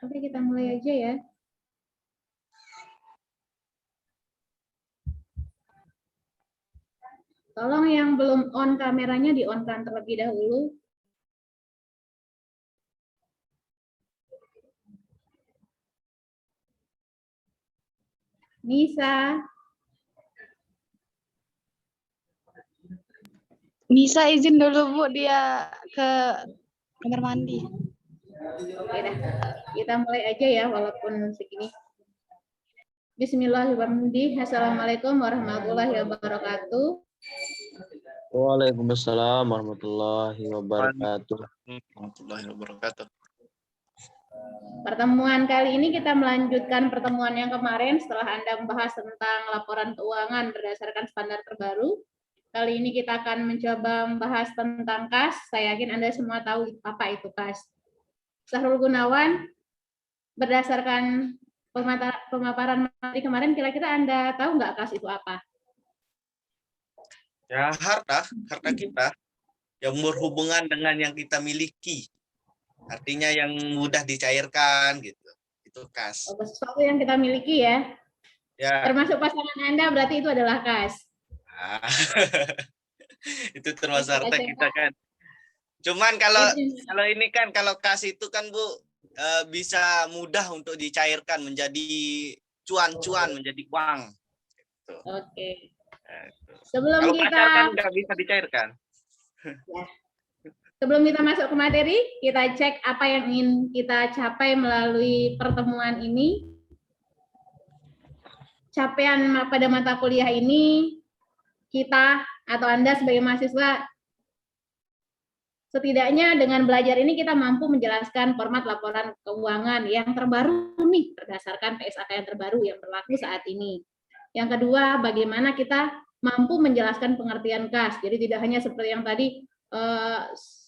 Oke, kita mulai aja ya. Tolong yang belum on kameranya di-on-kan terlebih dahulu. Nisa. Bisa izin dulu Bu, dia ke kamar mandi. Oke dah, kita mulai aja ya walaupun segini. Bismillahirrahmanirrahim. Assalamualaikum warahmatullahi wabarakatuh. Waalaikumsalam warahmatullahi wabarakatuh. Pertemuan kali ini kita melanjutkan pertemuan yang kemarin setelah Anda membahas tentang laporan keuangan berdasarkan standar terbaru. Kali ini kita akan mencoba membahas tentang kas. Saya yakin Anda semua tahu apa itu kas. Sahrul Gunawan, berdasarkan pemaparan materi kemarin, kira-kira Anda tahu nggak kas itu apa? Ya, harta kita yang berhubungan dengan yang kita miliki. Artinya yang mudah dicairkan gitu. Itu kas. Oh, sesuatu yang kita miliki ya. Ya. Termasuk pasangan Anda berarti itu adalah kas. Nah, itu termasuk harta kita kan. Cuman kalau ini kan kalau kas itu kan Bu bisa mudah untuk dicairkan menjadi cuan-cuan, menjadi uang. Gitu. Oke. Sebelum kalau kita kan nggak bisa dicairkan. Ya. Sebelum kita masuk ke materi, kita cek apa yang ingin kita capai melalui pertemuan ini. Capaian pada mata kuliah ini, kita atau Anda sebagai mahasiswa, setidaknya dengan belajar ini kita mampu menjelaskan format laporan keuangan yang terbaru nih, berdasarkan PSAK yang terbaru yang berlaku saat ini. Yang kedua, bagaimana kita mampu menjelaskan pengertian kas. Jadi tidak hanya seperti yang tadi,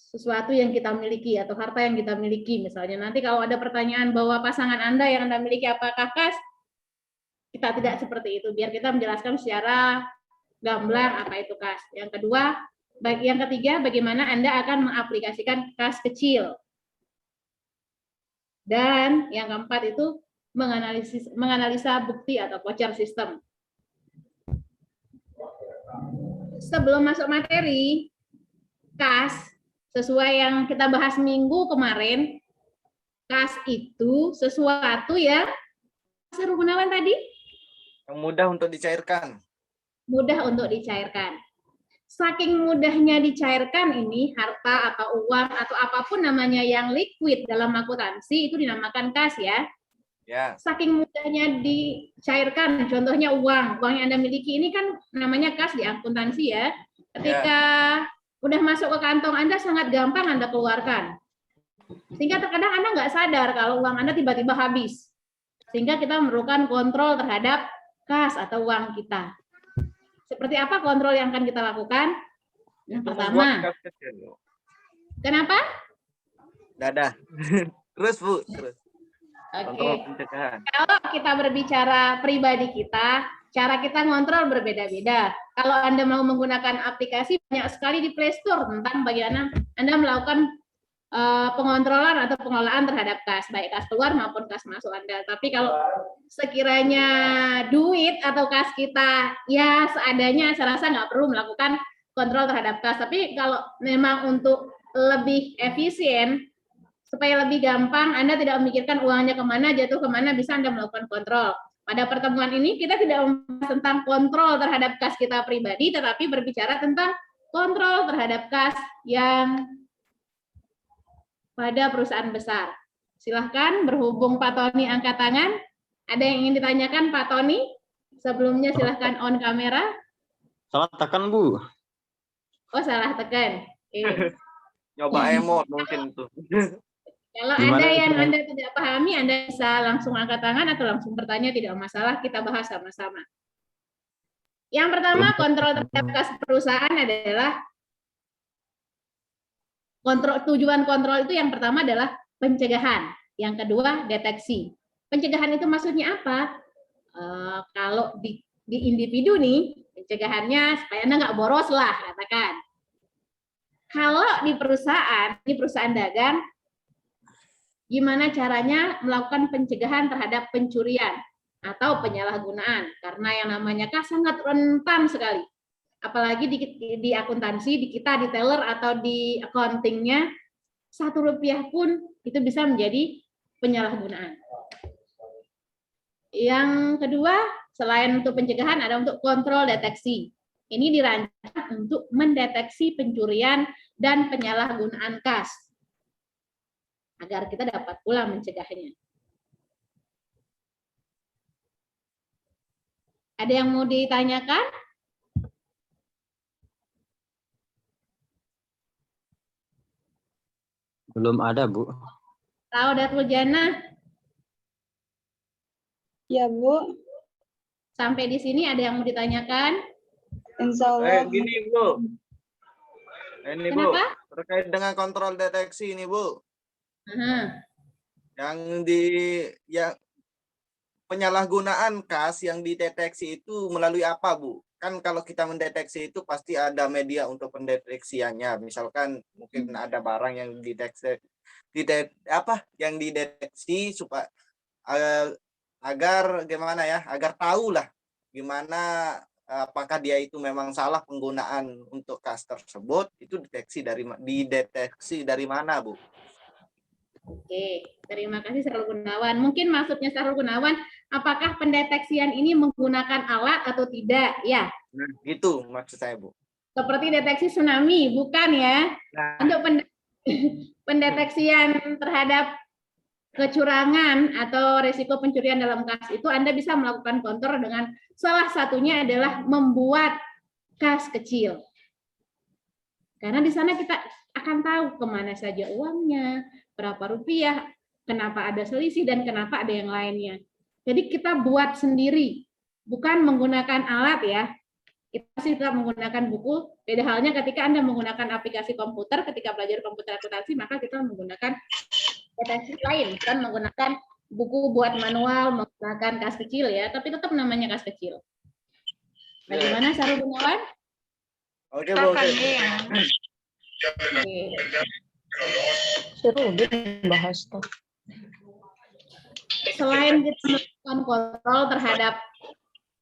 sesuatu yang kita miliki atau harta yang kita miliki. Misalnya nanti kalau ada pertanyaan bahwa pasangan Anda yang Anda miliki apakah kas, kita tidak seperti itu. Biar kita menjelaskan secara gamblang apa itu kas. Yang kedua, yang ketiga, bagaimana Anda akan mengaplikasikan kas kecil. Dan yang keempat itu menganalisa bukti atau voucher system. Sebelum masuk materi, kas, sesuai yang kita bahas minggu kemarin, kas itu sesuatu yang Sahrul Gunawan tadi? Yang mudah untuk dicairkan. Mudah untuk dicairkan. Saking mudahnya dicairkan ini, harta atau uang atau apapun namanya yang liquid dalam akuntansi itu dinamakan kas ya. Ya. Saking mudahnya dicairkan, contohnya uang yang Anda miliki ini kan namanya kas di akuntansi ya. Ketika udah masuk ke kantong Anda sangat gampang Anda keluarkan. Sehingga terkadang Anda nggak sadar kalau uang Anda tiba-tiba habis. Sehingga kita memerlukan kontrol terhadap kas atau uang kita. Seperti apa kontrol yang akan kita lakukan? Yang pertama. Kenapa? Dadah. Terus Bu, terus. Oke. Kalau kita berbicara pribadi kita, cara kita ngontrol berbeda-beda. Kalau Anda mau menggunakan aplikasi, banyak sekali di Play Store tentang bagaimana Anda melakukan pengontrolan atau pengelolaan terhadap kas, baik kas keluar maupun kas masuk Anda. Tapi kalau sekiranya duit atau kas kita ya seadanya, saya rasa nggak perlu melakukan kontrol terhadap kas. Tapi kalau memang untuk lebih efisien, supaya lebih gampang, Anda tidak memikirkan uangnya kemana, jatuh kemana, bisa Anda melakukan kontrol. Pada pertemuan ini kita tidak membahas tentang kontrol terhadap kas kita pribadi, tetapi berbicara tentang kontrol terhadap kas yang pada perusahaan besar. Silahkan berhubung Pak Tony angkat tangan. Ada yang ingin ditanyakan Pak Tony? Sebelumnya silahkan on kamera. Salah tekan Bu. Oh salah tekan. Nyoba emot mungkin itu. Kalau ada yang Anda tidak pahami, Anda bisa langsung angkat tangan atau langsung bertanya, tidak masalah, kita bahas sama-sama. Yang pertama, kontrol terhadap kas perusahaan adalah tujuan kontrol itu yang pertama adalah pencegahan, yang kedua deteksi. Pencegahan itu maksudnya apa? Kalau di individu nih, pencegahannya supaya Anda nggak boros lah, katakan. Kalau di perusahaan dagang, gimana caranya melakukan pencegahan terhadap pencurian atau penyalahgunaan. Karena yang namanya kas sangat rentan sekali. Apalagi di akuntansi, di kita, di teller atau di accountingnya, Rp1 pun itu bisa menjadi penyalahgunaan. Yang kedua, selain untuk pencegahan, ada untuk kontrol deteksi. Ini dirancang untuk mendeteksi pencurian dan penyalahgunaan kas, agar kita dapat pula mencegahnya. Ada yang mau ditanyakan? Belum ada, Bu. Datul Jannah, Ya, Bu. sampai di sini ada yang mau ditanyakan? Insya Allah. Gini Bu. Ini Bu, Kenapa? terkait dengan kontrol deteksi ini Bu. Yang penyalahgunaan kas yang dideteksi itu melalui apa Bu? Kan kalau kita mendeteksi itu pasti ada media untuk pendeteksiannya. Misalkan mungkin ada barang yang dideteksi supaya agar gimana ya? Agar tahulah gimana apakah dia itu memang salah penggunaan untuk kas tersebut, itu dideteksi dari mana, Bu? Oke, terima kasih Sahrul Gunawan. Mungkin maksudnya Sahrul Gunawan, apakah pendeteksian ini menggunakan alat atau tidak? Ya. Nah, itu maksud saya, Bu. Seperti deteksi tsunami, bukan ya? Nah. Untuk pendeteksian terhadap kecurangan atau risiko pencurian dalam kas itu Anda bisa melakukan kontrol dengan salah satunya adalah membuat kas kecil. Karena di sana kita akan tahu kemana saja uangnya, berapa rupiah, kenapa ada selisih, dan kenapa ada yang lainnya. Jadi kita buat sendiri, bukan menggunakan alat ya. Kita sih tetap menggunakan buku. Beda halnya ketika Anda menggunakan aplikasi komputer, ketika belajar komputer akuntansi, maka kita menggunakan deteksi lain, bukan menggunakan buku buat manual, menggunakan kas kecil ya, tapi tetap namanya kas kecil. Bagaimana Sahrul Gunawan? Oke, Bu. Oke. Seru bahas tuh. Selain kita melakukan kontrol terhadap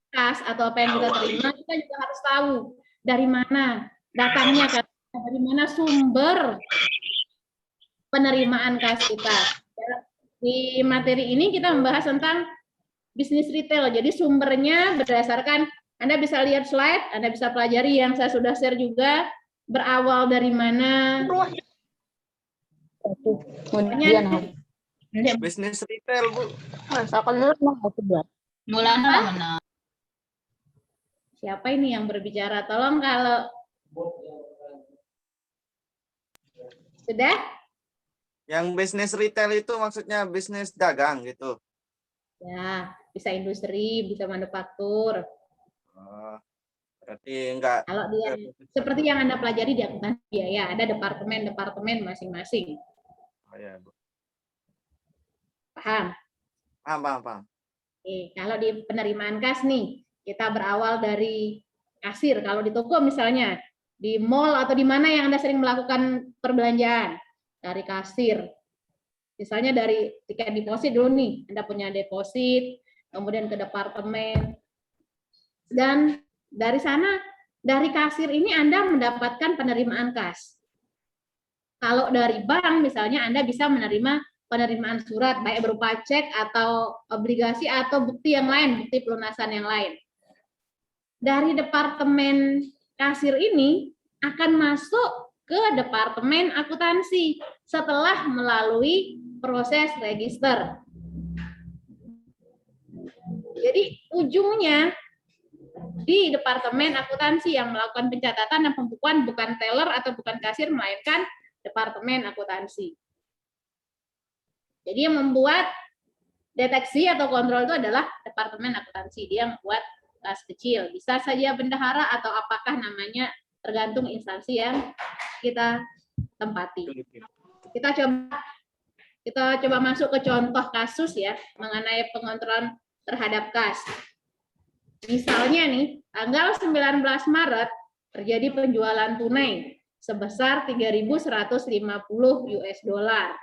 kas atau apa yang kita terima, kita juga harus tahu dari mana datangnya, dari mana sumber penerimaan kas kita. Di materi ini kita membahas tentang bisnis retail. Jadi sumbernya berdasarkan, Anda bisa lihat slide, Anda bisa pelajari yang saya sudah share juga, berawal dari mana. Bisnis retail, Bu. Mulana. Siapa ini yang berbicara? Tolong kalau sudah? Yang bisnis retail itu maksudnya bisnis dagang gitu. Ya, bisa industri, bisa manufaktur. Berarti enggak. Kalau dia seperti yang Anda pelajari di akuntansi ya, ada departemen-departemen masing-masing. Oh ya, Bu. Paham? Paham. Oke, kalau di penerimaan kas nih, kita berawal dari kasir. Kalau di toko misalnya, di mall atau di mana yang Anda sering melakukan perbelanjaan, dari kasir. Misalnya dari tiket deposit dulu nih, Anda punya deposit, kemudian ke departemen. Dan dari sana, dari kasir ini Anda mendapatkan penerimaan kas. Kalau dari bank misalnya Anda bisa menerima penerimaan surat, baik berupa cek atau obligasi atau bukti yang lain, bukti pelunasan yang lain. Dari departemen kasir ini akan masuk ke departemen akuntansi setelah melalui proses register. Jadi ujungnya di departemen akuntansi yang melakukan pencatatan dan pembukuan, bukan teller atau bukan kasir, melainkan departemen akuntansi. Jadi yang membuat deteksi atau kontrol itu adalah departemen akuntansi. Dia membuat kas kecil, bisa saja bendahara atau apakah namanya, tergantung instansi yang kita tempati. Kita coba masuk ke contoh kasus ya mengenai pengontrolan terhadap kas. Misalnya nih, tanggal 19 Maret terjadi penjualan tunai sebesar 3.150 US dollar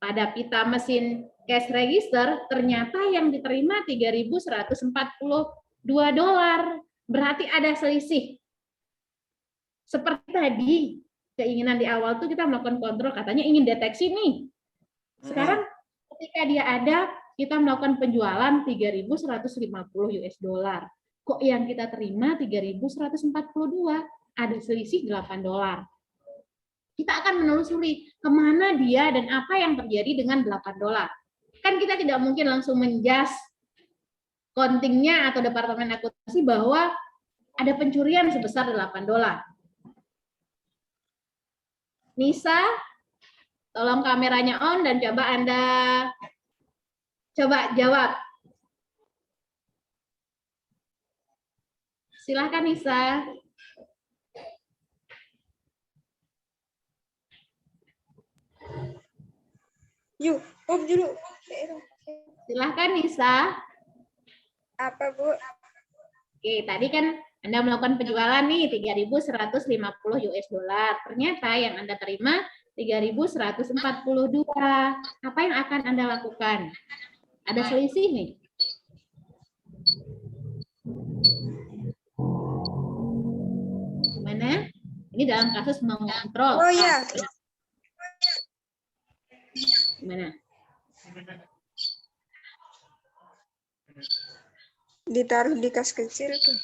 pada pita mesin cash register ternyata yang diterima $3.142. Berarti ada selisih. Seperti tadi, keinginan di awal tuh kita melakukan kontrol, katanya ingin deteksi nih. Sekarang ketika dia ada, kita melakukan penjualan $3.150. Kok yang kita terima 3.142? Ada selisih $8. Kita akan menelusuri kemana dia dan apa yang terjadi dengan $8. Kan kita tidak mungkin langsung menjas kontingnya atau departemen akuntansi bahwa ada pencurian sebesar $8. Nisa, tolong kameranya on dan coba Anda coba jawab. Silahkan Nisa. Yuk, dulu. Silahkan Nisa. Apa, Bu? Oke, tadi kan Anda melakukan penjualan nih $3.150. Ternyata yang Anda terima 3.142. Apa yang akan Anda lakukan? Ada selisih nih. Gimana? Ini dalam kasus mengontrol. Oh ya, Gimana? ditaruh di kas kecil tuh.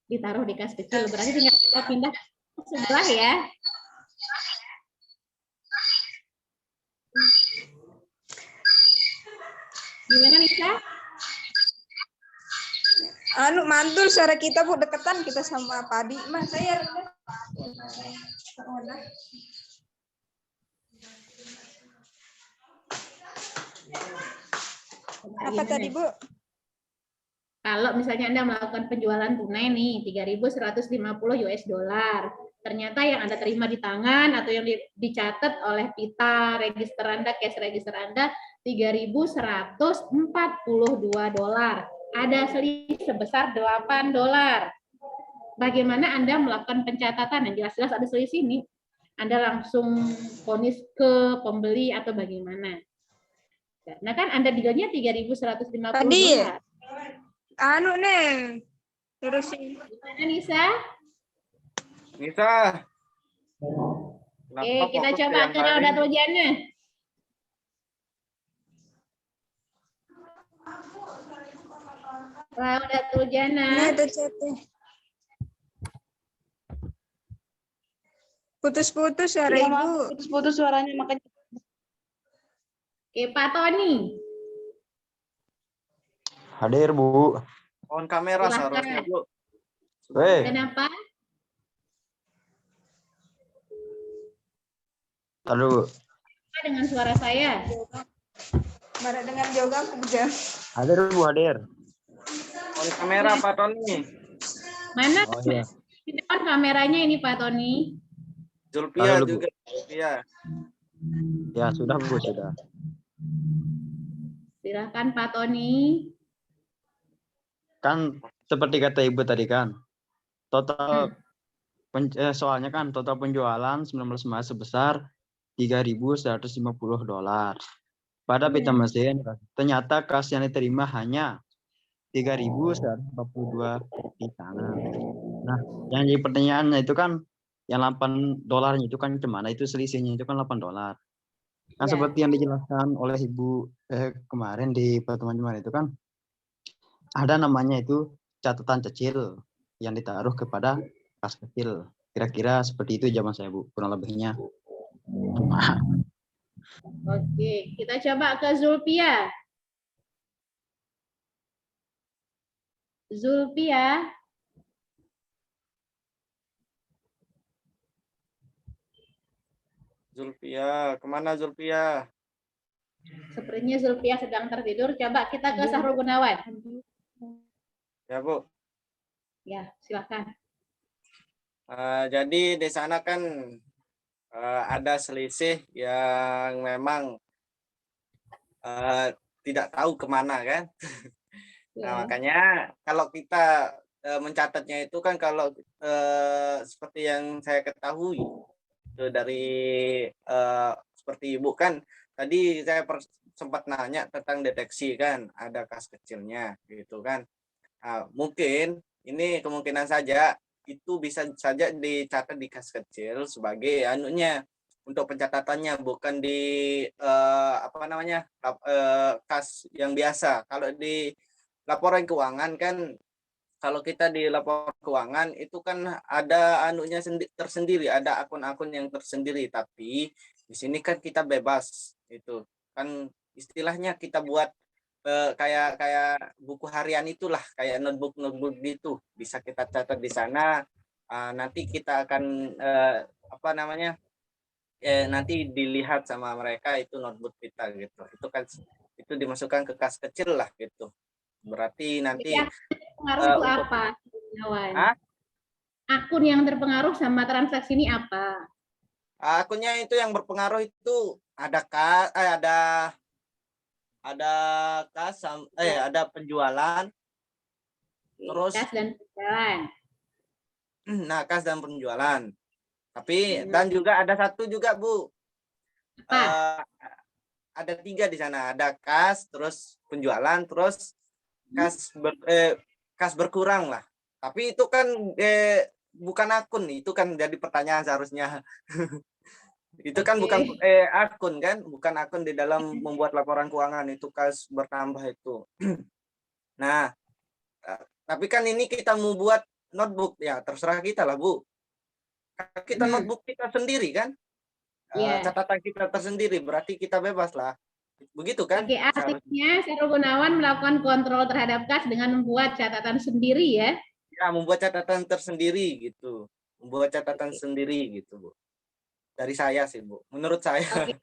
Ditaruh di kas kecil. Berarti tinggal kita pindah ke sebelah ya. Gimana Nisa? Anu mantul suara kita, Bu, deketan kita sama Padi. Mas, saya apa tadi, Bu? Kalau misalnya Anda melakukan penjualan tunai nih $3.150. Ternyata yang Anda terima di tangan atau yang dicatat oleh pita register Anda, cash register Anda $3.142. Ada selisih sebesar $8. Bagaimana Anda melakukan pencatatan? Yang jelas-jelas ada selisih nih. Anda langsung vonis ke pembeli atau bagaimana? Nah kan Anda dealnya $3.150. Tadi anu nih. Terusin. Gimana Nisa? Nisa. Oke, kita coba ke Raudatul Jannah. Raudatul Ini Jannah. ada chatnya. Putus-putus suara Ya, Ibu. maaf, putus-putus suaranya makanya. Oke, Pak Tony. Hadir, Bu. On kamera Silahkan. seharusnya, Bu. Weh, Kenapa? aduh. Apa dengan suara saya? Marah dengan yoga aku juga. Hadir, Bu, hadir. On kamera Pak Tony. Mana? Oh iya. On kameranya ini Pak Tony. Zulpia Halo, Bu. juga. Iya. Ya, sudah, Bu, sudah. Silahkan Pak Tony. Kan seperti kata Ibu tadi kan, total soalnya kan total penjualan 19 Maret sebesar $3.150. Pada pita mesin ternyata kas yang diterima hanya 3.142 di tangan. Nah, yang jadi pertanyaannya itu kan yang $8 itu kan gimana? Itu selisihnya itu kan $8. Kan Ya. seperti yang dijelaskan oleh Ibu kemarin di pertemuan kemarin itu kan ada namanya itu catatan kecil yang ditaruh kepada kas kecil. Kira-kira seperti itu zaman saya, Bu, kurang lebihnya. Oke, kita coba ke Zulpia. Zulpia. Zulpia, kemana Zulpia? Sepertinya Zulpia sedang tertidur. Coba kita ke Sahrul Gunawan. Ya, Bu. Ya, silakan. Jadi di sana kan ada selisih yang memang tidak tahu kemana kan. Nah, Ya. makanya kalau kita mencatatnya itu kan kalau seperti yang saya ketahui dari seperti Ibu kan tadi saya sempat nanya tentang deteksi kan, ada kas kecilnya gitu kan. Mungkin ini kemungkinan saja itu bisa saja dicatat di kas kecil sebagai anunya untuk pencatatannya, bukan di kas yang biasa. Kalau di laporan keuangan kan, kalau kita di laporan keuangan itu kan ada anunya tersendiri, ada akun-akun yang tersendiri. Tapi di sini kan kita bebas, itu kan istilahnya kita buat kayak buku harian itulah, kayak notebook gitu, bisa kita catat di sana. Nanti kita akan nanti dilihat sama mereka itu notebook kita gitu. Itu kan itu dimasukkan ke kas kecil lah gitu. Berarti nanti pengaruh itu apa? Akun yang terpengaruh sama transaksi ini apa? Akunnya itu yang berpengaruh itu ada ada penjualan, terus kas dan penjualan. Nah, kas dan penjualan. Tapi dan juga ada satu juga, Bu. Ada 3 di sana, ada kas, terus penjualan, terus kas berkurang lah. Tapi itu kan bukan akun, itu kan jadi pertanyaan seharusnya. Itu kan bukan akun kan, bukan akun di dalam membuat laporan keuangan, itu kas bertambah itu. Nah, tapi kan ini kita mau buat notebook, ya terserah kita lah, Bu. Kita notebook kita sendiri kan, catatan kita tersendiri, berarti kita bebas lah. Begitu kan? Oke, artinya Sarul Gunawan melakukan kontrol terhadap kas dengan membuat catatan sendiri ya? Ya, membuat catatan tersendiri gitu. Membuat catatan sendiri gitu, Bu. Dari saya sih, Bu. Menurut saya. Okay.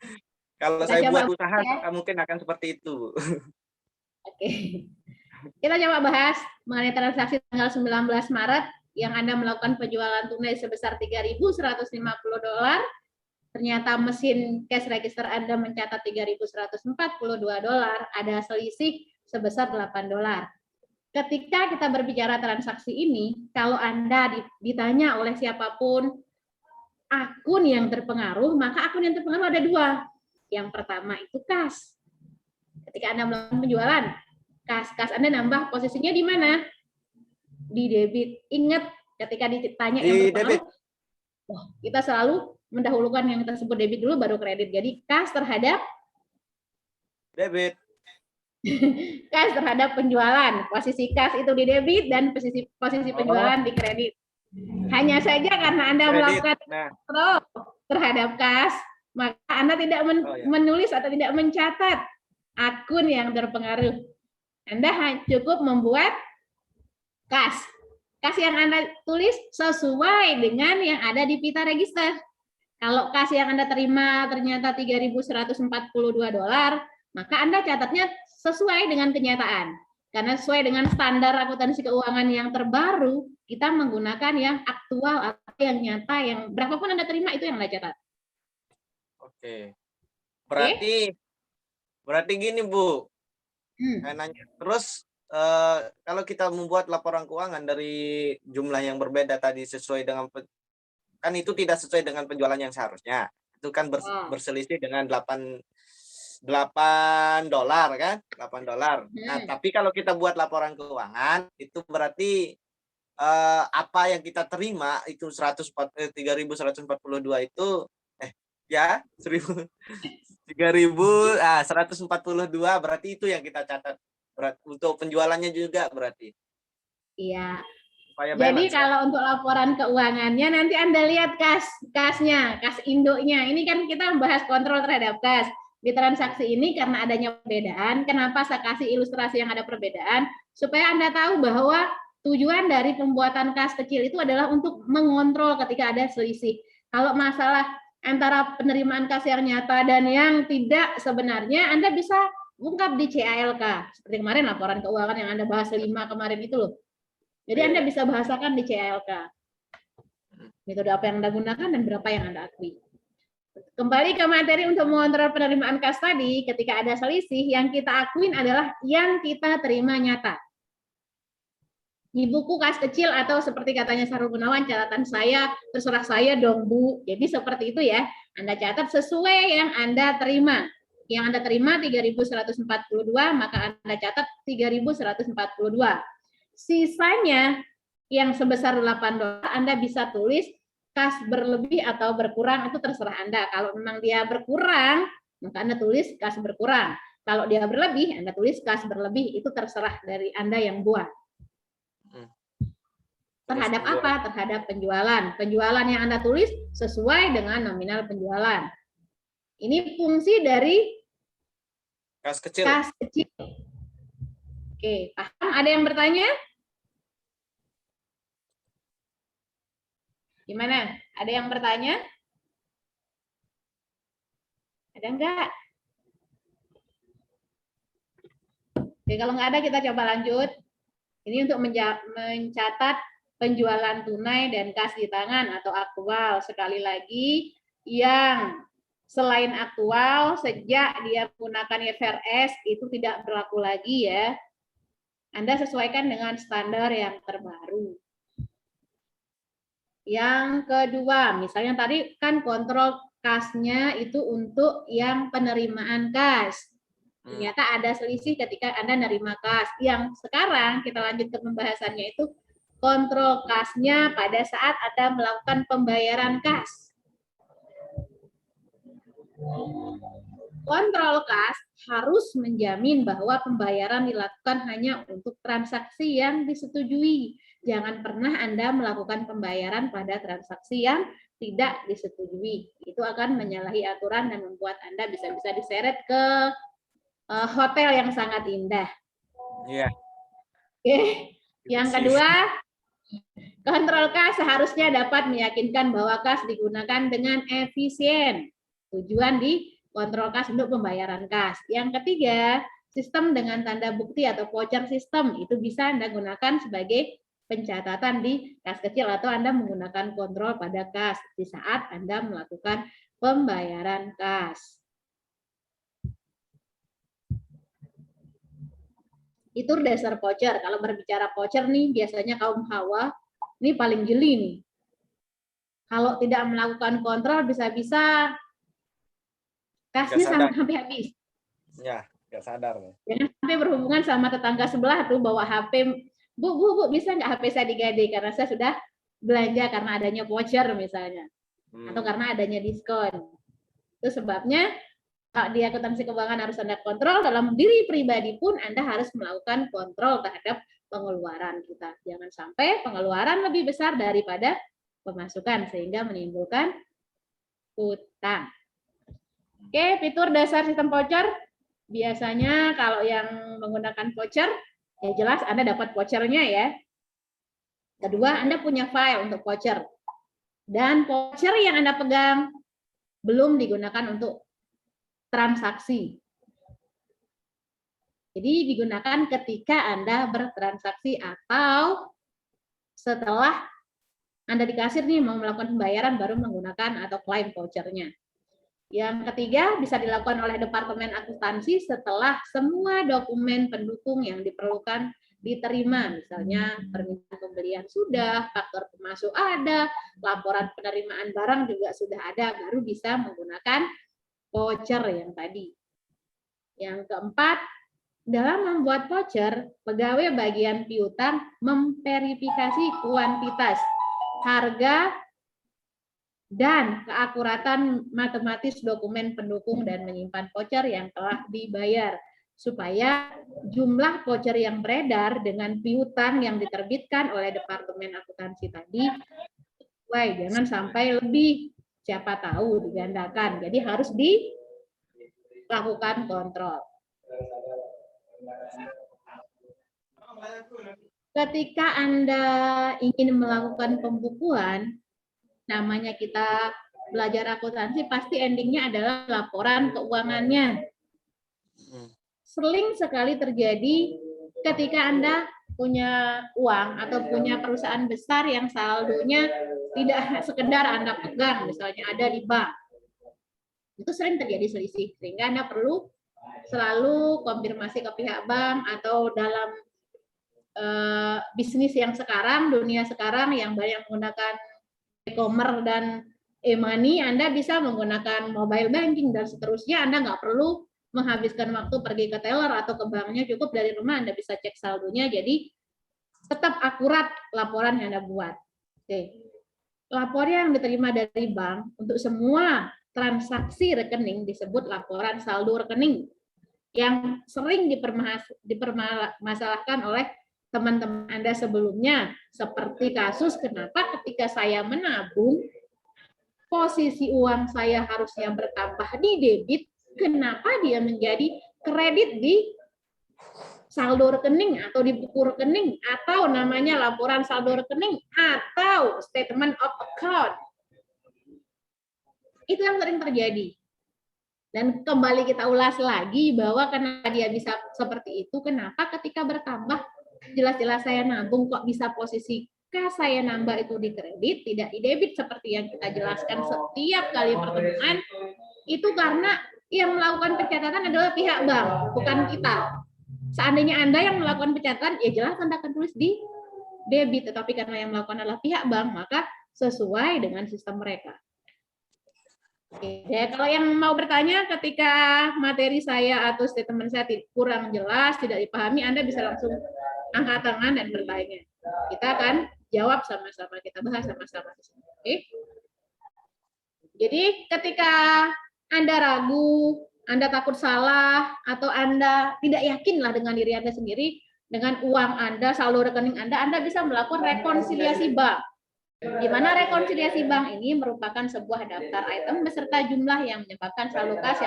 Kalau saya buat usaha, mungkin akan seperti itu, Bu. Oke. Kita coba bahas mengenai transaksi tanggal 19 Maret yang Anda melakukan penjualan tunai sebesar $3.150. Ternyata mesin cash register Anda mencatat $3.142, ada selisih sebesar $8. Ketika kita berbicara transaksi ini, kalau Anda ditanya oleh siapapun akun yang terpengaruh, maka akun yang terpengaruh ada 2. Yang pertama itu kas. Ketika Anda melakukan penjualan, kas Anda nambah, posisinya di mana? Di debit. Ingat, ketika ditanya yang terpengaruh, kita selalu mendahulukan yang tersebut debit dulu baru kredit. Jadi kas terhadap debit. Kas terhadap penjualan. Posisi kas itu di debit dan posisi penjualan di kredit. Hanya saja karena Anda melakukan kontrol terhadap kas, maka Anda tidak menulis atau tidak mencatat akun yang terpengaruh. Anda cukup membuat kas. Kas yang Anda tulis sesuai dengan yang ada di pita register. Kalau kas yang Anda terima ternyata $3.142, maka Anda catatnya sesuai dengan kenyataan. Karena sesuai dengan standar akuntansi keuangan yang terbaru, kita menggunakan yang aktual atau yang nyata, yang berapapun Anda terima itu yang Anda catat. Oke. Berarti gini, Bu. Saya nanya. Terus kalau kita membuat laporan keuangan dari jumlah yang berbeda tadi sesuai dengan kan itu tidak sesuai dengan penjualan yang seharusnya. Itu kan berselisih dengan $8 kan? $8. Nah, tapi kalau kita buat laporan keuangan itu berarti apa yang kita terima itu 3.142 itu 142 berarti itu yang kita catat untuk penjualannya juga berarti. Iya. Jadi kalau untuk laporan keuangannya nanti Anda lihat kasnya, kas induknya. Ini kan kita membahas kontrol terhadap kas. Di transaksi ini karena adanya perbedaan, kenapa saya kasih ilustrasi yang ada perbedaan supaya Anda tahu bahwa tujuan dari pembuatan kas kecil itu adalah untuk mengontrol ketika ada selisih. Kalau masalah antara penerimaan kas yang nyata dan yang tidak sebenarnya Anda bisa ungkap di CALK. Seperti kemarin laporan keuangan yang Anda bahas 5 kemarin itu loh. Jadi Anda bisa bahasakan di CALK. Metode apa yang Anda gunakan dan berapa yang Anda akui. Kembali ke materi untuk mengontrol penerimaan kas tadi, ketika ada selisih, yang kita akuin adalah yang kita terima nyata. Di buku kas kecil atau seperti katanya Sarul Gunawan, catatan saya, terserah saya dong Bu. Jadi seperti itu ya, Anda catat sesuai yang Anda terima. Yang Anda terima 3.142, maka Anda catat 3.142. Sisanya yang sebesar $8, Anda bisa tulis kas berlebih atau berkurang, itu terserah Anda. Kalau memang dia berkurang, maka Anda tulis kas berkurang. Kalau dia berlebih, Anda tulis kas berlebih, itu terserah dari Anda yang buat. Terhadap apa? Terhadap penjualan. Penjualan yang Anda tulis sesuai dengan nominal penjualan. Ini fungsi dari Kas kecil. kas kecil. Oke, paham? Ada yang bertanya? Gimana? Ada yang bertanya? Ada enggak? Oke, kalau nggak ada kita coba lanjut. Ini untuk mencatat penjualan tunai dan kas di tangan atau aktual. Sekali lagi, yang selain aktual, sejak dia menggunakan IFRS itu tidak berlaku lagi ya. Anda sesuaikan dengan standar yang terbaru. Yang kedua, misalnya tadi kan kontrol kasnya itu untuk yang penerimaan kas. Ternyata ada selisih ketika Anda nerima kas. Yang sekarang kita lanjut ke pembahasannya itu kontrol kasnya pada saat Anda melakukan pembayaran kas. Kontrol kas harus menjamin bahwa pembayaran dilakukan hanya untuk transaksi yang disetujui. Jangan pernah Anda melakukan pembayaran pada transaksi yang tidak disetujui. Itu akan menyalahi aturan dan membuat Anda bisa-bisa diseret ke hotel yang sangat indah. Iya. Oke. Yang kedua, kontrol kas seharusnya dapat meyakinkan bahwa kas digunakan dengan efisien. Tujuan di kontrol kas untuk pembayaran kas. Yang ketiga, sistem dengan tanda bukti atau voucher system itu bisa Anda gunakan sebagai pencatatan di kas kecil atau Anda menggunakan kontrol pada kas di saat Anda melakukan pembayaran kas. Itu dasar voucher. Kalau berbicara voucher nih, biasanya kaum hawa ini paling jeli nih. Kalau tidak melakukan kontrol, bisa-bisa kasnya sampai habis. Ya, nggak sadar. Jangan sampai berhubungan sama tetangga sebelah tuh bawa HP. Bu, bisa nggak HP saya digade karena saya sudah belanja karena adanya voucher misalnya. Atau karena adanya diskon. Itu sebabnya di akuntansi keuangan harus Anda kontrol, dalam diri pribadi pun Anda harus melakukan kontrol terhadap pengeluaran kita. Jangan sampai pengeluaran lebih besar daripada pemasukan sehingga menimbulkan hutang. Oke, fitur dasar sistem voucher. Biasanya kalau yang menggunakan voucher, ya jelas Anda dapat vouchernya ya. Kedua, Anda punya file untuk voucher. Dan voucher yang Anda pegang belum digunakan untuk transaksi. Jadi digunakan ketika Anda bertransaksi atau setelah Anda di kasir nih mau melakukan pembayaran baru menggunakan atau klaim vouchernya. Yang ketiga bisa dilakukan oleh Departemen Akuntansi setelah semua dokumen pendukung yang diperlukan diterima, misalnya permintaan pembelian sudah, faktor pemasuk ada, laporan penerimaan barang juga sudah ada, baru bisa menggunakan voucher yang tadi. Yang keempat, dalam membuat voucher, pegawai bagian piutang memverifikasi kuantitas, harga, dan keakuratan matematis dokumen pendukung dan menyimpan voucher yang telah dibayar, supaya jumlah voucher yang beredar dengan piutang yang diterbitkan oleh Departemen Akuntansi tadi sesuai, jangan sampai lebih. Siapa tahu digandakan. Jadi harus dilakukan kontrol. Ketika Anda ingin melakukan pembukuan, namanya kita belajar akuntansi, pasti endingnya adalah laporan keuangannya. Sering sekali terjadi ketika Anda punya uang atau punya perusahaan besar yang saldonya tidak sekedar Anda pegang, misalnya ada di bank. Itu sering terjadi selisih, sehingga Anda perlu selalu konfirmasi ke pihak bank atau dalam bisnis yang sekarang, dunia sekarang yang banyak menggunakan e-commerce dan e-money, Anda bisa menggunakan mobile banking dan seterusnya. Anda nggak perlu menghabiskan waktu pergi ke teller atau ke banknya, cukup dari rumah Anda bisa cek saldonya, jadi tetap akurat laporan yang Anda buat. Oke. Laporan yang diterima dari bank untuk semua transaksi rekening disebut laporan saldo rekening, yang sering dipermasalahkan oleh teman-teman Anda sebelumnya, seperti kasus kenapa ketika saya menabung, posisi uang saya harusnya bertambah di debit, kenapa dia menjadi kredit di saldo rekening atau di buku rekening, atau namanya laporan saldo rekening atau statement of account. Itu yang sering terjadi. Dan kembali kita ulas lagi bahwa kenapa dia bisa seperti itu, kenapa ketika bertambah, jelas-jelas saya nabung kok bisa posisi kas saya nambah itu di kredit, tidak di debit seperti yang kita jelaskan setiap kali pertemuan, itu karena yang melakukan pencatatan adalah pihak bank, bukan kita. Seandainya Anda yang melakukan pencatatan, ya jelas Anda akan tulis di debit, tetapi karena yang melakukan adalah pihak bank, maka sesuai dengan sistem mereka. Oke, ya, kalau yang mau bertanya ketika materi saya atau statement saya kurang jelas, tidak dipahami, Anda bisa langsung angkat tangan dan bertanya. Kita akan jawab sama-sama, kita bahas sama-sama. Oke? Jadi ketika Anda ragu, Anda takut salah, atau Anda tidak yakinlah dengan diri Anda sendiri, dengan uang Anda, saldo rekening Anda bisa melakukan rekonsiliasi bank. Di mana rekonsiliasi bank ini merupakan sebuah daftar item beserta jumlah yang menyebabkan saldo kas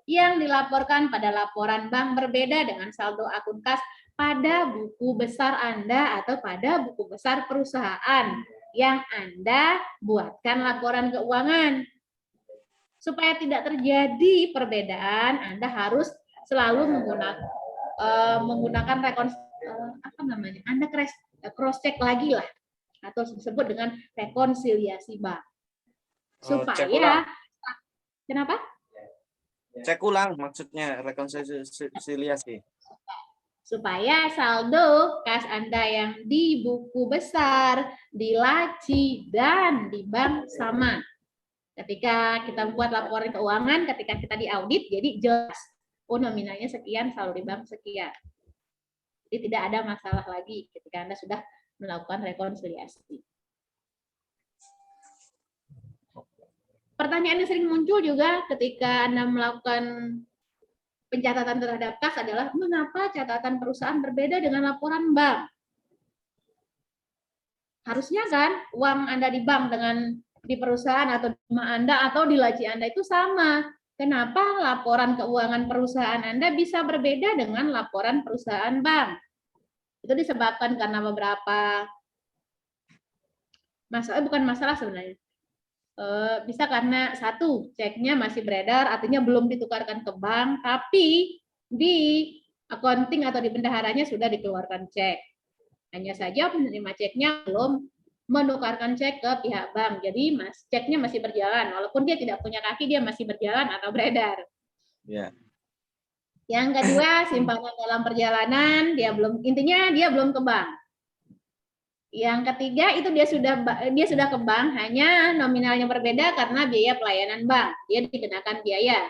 yang dilaporkan pada laporan bank berbeda dengan saldo akun kas pada buku besar Anda atau pada buku besar perusahaan yang Anda buatkan laporan keuangan. Supaya tidak terjadi perbedaan, Anda harus selalu menggunakan Anda cross check lagi lah, atau disebut dengan rekonsiliasi bank. Supaya kenapa? Cek ulang maksudnya rekonsiliasi. Supaya saldo kas Anda yang di buku besar, di laci, dan di bank sama. Ketika kita buat laporan keuangan, ketika kita diaudit, jadi jelas, oh nominalnya sekian, saldo di bank sekian. Jadi tidak ada masalah lagi ketika Anda sudah melakukan rekonsiliasi. Pertanyaan yang sering muncul juga ketika Anda melakukan pencatatan terhadap kas adalah, mengapa catatan perusahaan berbeda dengan laporan bank? Harusnya kan uang Anda di bank dengan di perusahaan atau di rumah Anda atau di laci Anda itu sama. Kenapa laporan keuangan perusahaan Anda bisa berbeda dengan laporan perusahaan bank? Itu disebabkan karena beberapa masalah, bukan masalah sebenarnya. Bisa karena satu, ceknya masih beredar, artinya belum ditukarkan ke bank, tapi di accounting atau di bendaharanya sudah dikeluarkan cek. Hanya saja penerima ceknya belum menukarkan cek ke pihak bank. Jadi ceknya masih berjalan, walaupun dia tidak punya kaki, dia masih berjalan atau beredar. Ya. Yang kedua, simpanan dalam perjalanan, intinya dia belum ke bank. Yang ketiga itu dia sudah ke bank, hanya nominalnya berbeda karena biaya pelayanan bank, dia dikenakan biaya.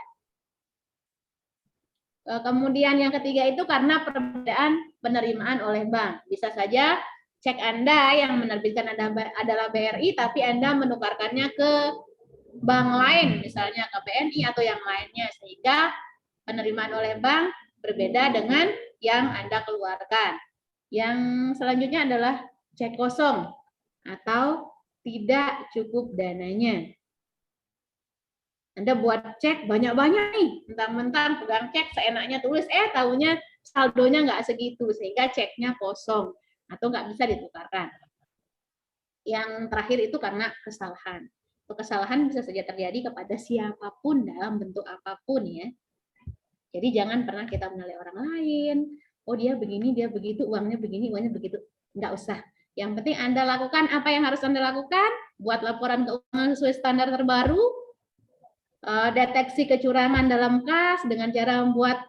Kemudian yang ketiga itu karena perbedaan penerimaan oleh bank. Bisa saja cek Anda yang menerbitkan adalah BRI, tapi Anda menukarkannya ke bank lain, misalnya ke BNI atau yang lainnya, sehingga penerimaan oleh bank berbeda dengan yang Anda keluarkan. Yang selanjutnya adalah cek kosong atau tidak cukup dananya. Anda buat cek banyak-banyak nih, mentang-mentang pegang cek seenaknya tulis, tahunya saldonya nggak segitu, sehingga ceknya kosong atau nggak bisa ditukarkan. Yang terakhir itu karena kesalahan. Kesalahan bisa saja terjadi kepada siapapun dalam bentuk apapun ya. Jadi jangan pernah kita menilai orang lain, oh dia begini, dia begitu, uangnya begini, uangnya begitu. Nggak usah. Yang penting Anda lakukan apa yang harus Anda lakukan, buat laporan keuangan sesuai standar terbaru, deteksi kecurangan dalam kas dengan cara membuat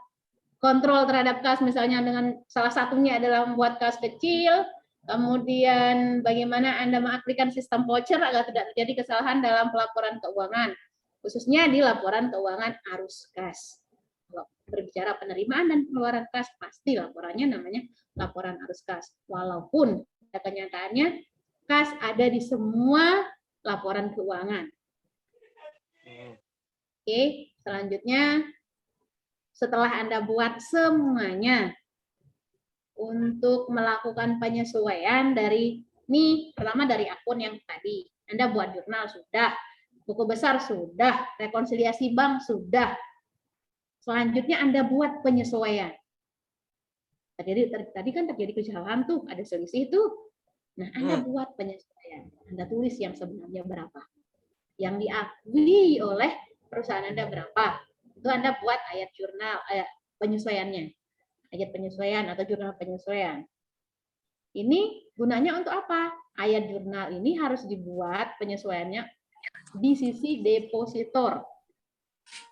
kontrol terhadap kas, misalnya dengan salah satunya adalah membuat kas kecil, kemudian bagaimana Anda mengaktifkan sistem voucher agar tidak terjadi kesalahan dalam pelaporan keuangan, khususnya di laporan keuangan arus kas. Kalau berbicara penerimaan dan pengeluaran kas, pasti laporannya namanya laporan arus kas. Walaupun pada kenyataannya kas ada di semua laporan keuangan. Oke, selanjutnya setelah Anda buat semuanya, untuk melakukan penyesuaian dari ini, pertama dari akun yang tadi. Anda buat jurnal sudah, buku besar sudah, rekonsiliasi bank sudah. Selanjutnya Anda buat penyesuaian. Tadi kan terjadi kesalahan tuh, ada selisih tuh. Nah, Anda buat penyesuaian. Anda tulis yang sebenarnya berapa. Yang diakui oleh perusahaan Anda berapa. Itu Anda buat ayat jurnal, penyesuaiannya. Ayat penyesuaian atau jurnal penyesuaian. Ini gunanya untuk apa? Ayat jurnal ini harus dibuat penyesuaiannya di sisi depositor